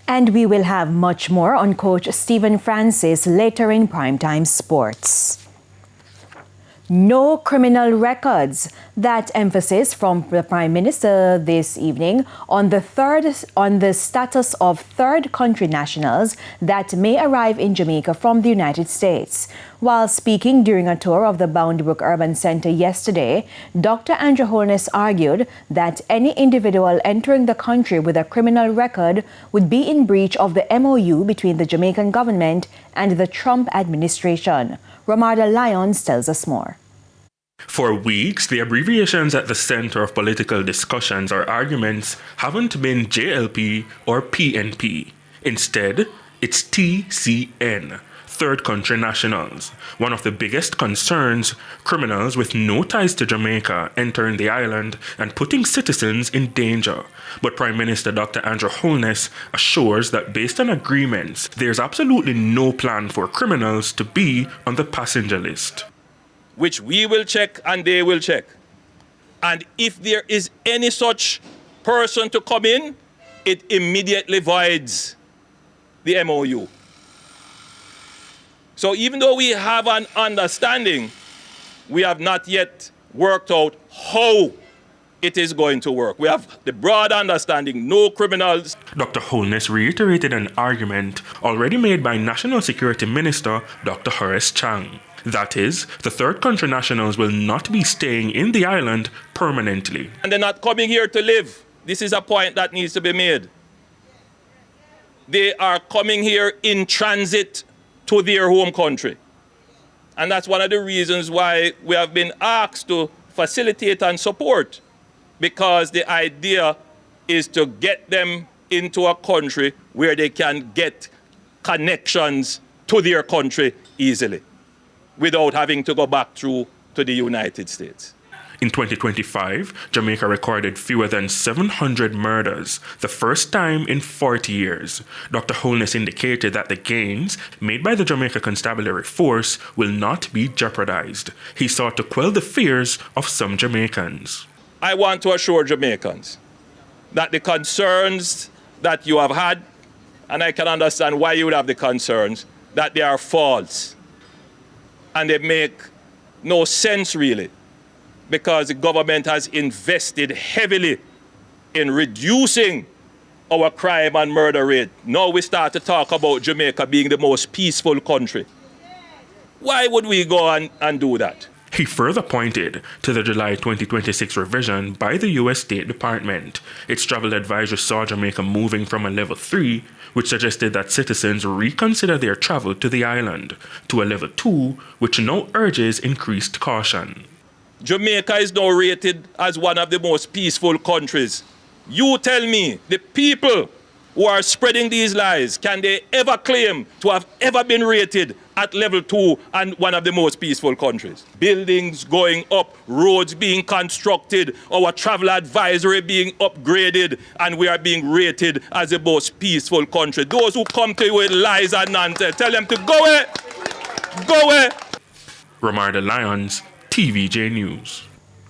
And we will have much more on Coach Stephen Francis later in Primetime Sports. No criminal records. That emphasis from the Prime Minister this evening on the status of third country nationals that may arrive in Jamaica from the United States. While speaking during a tour of the Boundbrook Urban Centre yesterday, Dr. Andrew Holness argued that any individual entering the country with a criminal record would be in breach of the MOU between the Jamaican government and the Trump administration. Romardo Lyons tells us more. For weeks, the abbreviations at the center of political discussions or arguments haven't been JLP or PNP. Instead, it's TCN, Third Country Nationals. One of the biggest concerns, criminals with no ties to Jamaica entering the island and putting citizens in danger. But Prime Minister Dr. Andrew Holness assures that based on agreements, there's absolutely no plan for criminals to be on the passenger list. Which we will check and they will check. And if there is any such person to come in, it immediately voids the MOU. So even though we have an understanding, we have not yet worked out how it is going to work. We have the broad understanding, no criminals. Dr. Holness reiterated an argument already made by National Security Minister Dr. Horace Chang. That is, the third country nationals will not be staying in the island permanently. And they're not coming here to live. This is a point that needs to be made. They are coming here in transit to their home country. And that's one of the reasons why we have been asked to facilitate and support, because the idea is to get them into a country where they can get connections to their country easily, without having to go back through to the United States. In 2025, Jamaica recorded fewer than 700 murders, the first time in 40 years. Dr. Holness indicated that the gains made by the Jamaica Constabulary Force will not be jeopardized. He sought to quell the fears of some Jamaicans. I want to assure Jamaicans that the concerns that you have had, and I can understand why you would have the concerns, that they are false. And they make no sense really, because the government has invested heavily in reducing our crime and murder rate. Now we start to talk about Jamaica being the most peaceful country. Why would we go and do that? He further pointed to the July 2026 revision by the U.S. State Department. Its travel advisory saw Jamaica moving from a level 3, which suggested that citizens reconsider their travel to the island, to a level 2, which now urges increased caution. Jamaica is now rated as one of the most peaceful countries. You tell me, the people who are spreading these lies, can they ever claim to have ever been rated at level 2 and one of the most peaceful countries? Buildings going up, roads being constructed, our travel advisory being upgraded, and we are being rated as the most peaceful country. Those who come to you with lies and nonsense, tell them to go away. Go away. Romardo Lyons, TVJ News.